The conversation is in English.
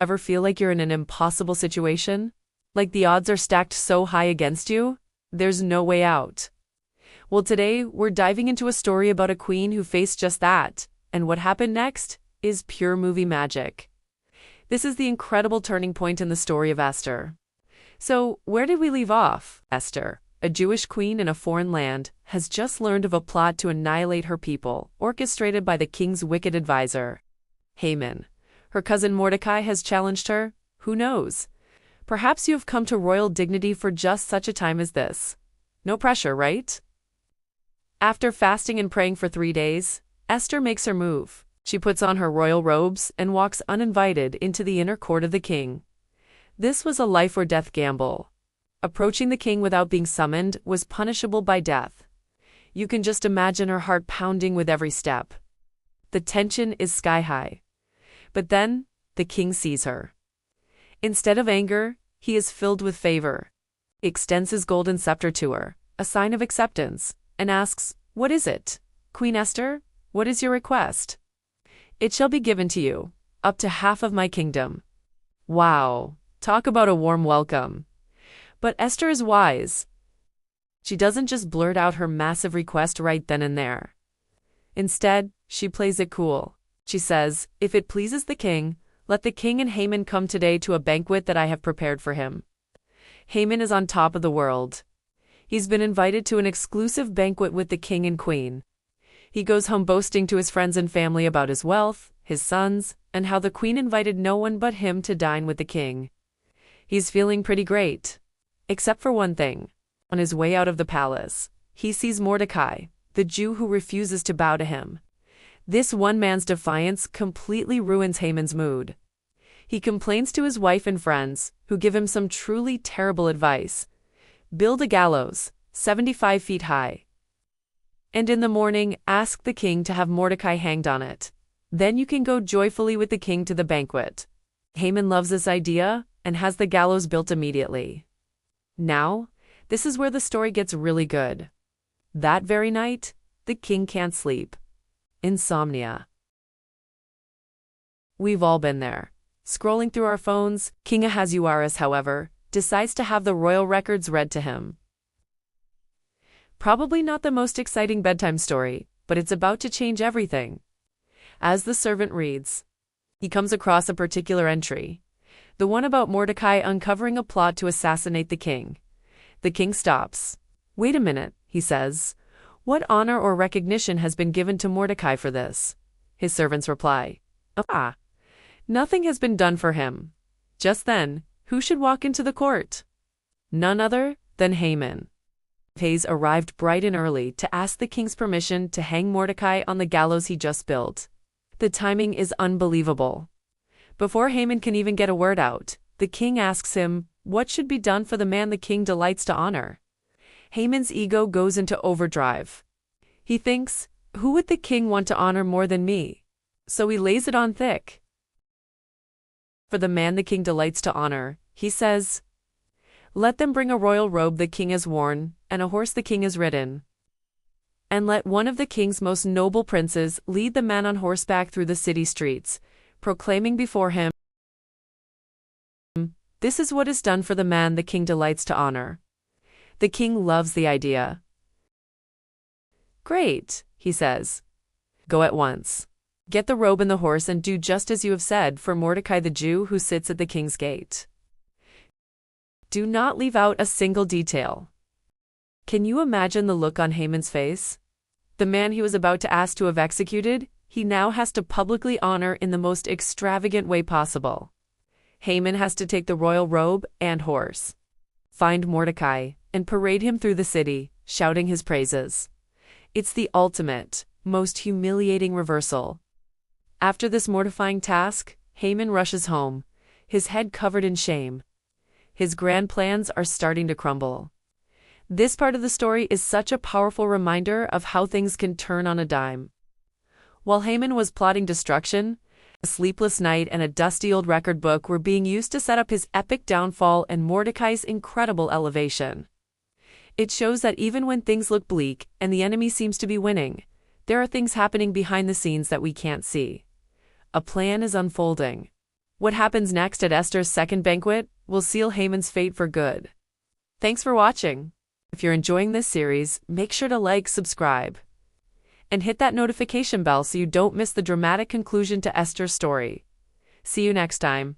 Ever feel like you're in an impossible situation? Like the odds are stacked so high against you? There's no way out. Well, today we're diving into a story about a queen who faced just that, and what happened next is pure movie magic. This is the incredible turning point in the story of Esther. So, where did we leave off? Esther, a Jewish queen in a foreign land, has just learned of a plot to annihilate her people, orchestrated by the king's wicked advisor, Haman. Her cousin Mordecai has challenged her. Who knows? Perhaps you have come to royal dignity for just such a time as this. No pressure, right? After fasting and praying for 3 days, Esther makes her move. She puts on her royal robes and walks uninvited into the inner court of the king. This was a life-or-death gamble. Approaching the king without being summoned was punishable by death. You can just imagine her heart pounding with every step. The tension is sky-high. But then, the king sees her. Instead of anger, he is filled with favor. He extends his golden scepter to her, a sign of acceptance, and asks, "What is it? Queen Esther, what is your request?" "It shall be given to you, up to half of my kingdom." Wow, talk about a warm welcome. But Esther is wise. She doesn't just blurt out her massive request right then and there. Instead, she plays it cool. She says, "If it pleases the king, let the king and Haman come today to a banquet that I have prepared for him." Haman is on top of the world. He's been invited to an exclusive banquet with the king and queen. He goes home boasting to his friends and family about his wealth, his sons, and how the queen invited no one but him to dine with the king. He's feeling pretty great. Except for one thing. On his way out of the palace, he sees Mordecai, the Jew who refuses to bow to him. This one man's defiance completely ruins Haman's mood. He complains to his wife and friends, who give him some truly terrible advice. Build a gallows, 75 feet high. And in the morning, ask the king to have Mordecai hanged on it. Then you can go joyfully with the king to the banquet. Haman loves this idea and has the gallows built immediately. Now, this is where the story gets really good. That very night, the king can't sleep. Insomnia. We've all been there. Scrolling through our phones, King Ahasuerus, however, decides to have the royal records read to him. Probably not the most exciting bedtime story, but it's about to change everything. As the servant reads, he comes across a particular entry, the one about Mordecai uncovering a plot to assassinate the king. The king stops. "Wait a minute," he says. "What honor or recognition has been given to Mordecai for this?" His servants reply, "Nothing has been done for him." Just then, who should walk into the court? None other than Haman. Hayes arrived bright and early to ask the king's permission to hang Mordecai on the gallows he just built. The timing is unbelievable. Before Haman can even get a word out, the king asks him, what should be done for the man the king delights to honor? Haman's ego goes into overdrive. He thinks, who would the king want to honor more than me? So he lays it on thick. For the man the king delights to honor, he says, "Let them bring a royal robe the king has worn, and a horse the king has ridden. And let one of the king's most noble princes lead the man on horseback through the city streets, proclaiming before him, 'This is what is done for the man the king delights to honor.'" The king loves the idea. "Great," he says. "Go at once. Get the robe and the horse and do just as you have said for Mordecai the Jew who sits at the king's gate. Do not leave out a single detail." Can you imagine the look on Haman's face? The man he was about to ask to have executed, he now has to publicly honor in the most extravagant way possible. Haman has to take the royal robe and horse, find Mordecai, and parade him through the city, shouting his praises. It's the ultimate, most humiliating reversal. After this mortifying task, Haman rushes home, his head covered in shame. His grand plans are starting to crumble. This part of the story is such a powerful reminder of how things can turn on a dime. While Haman was plotting destruction, a sleepless night and a dusty old record book were being used to set up his epic downfall and Mordecai's incredible elevation. It shows that even when things look bleak and the enemy seems to be winning, there are things happening behind the scenes that we can't see. A plan is unfolding. What happens next at Esther's second banquet will seal Haman's fate for good. Thanks for watching. If you're enjoying this series, make sure to like, subscribe, and hit that notification bell so you don't miss the dramatic conclusion to Esther's story. See you next time.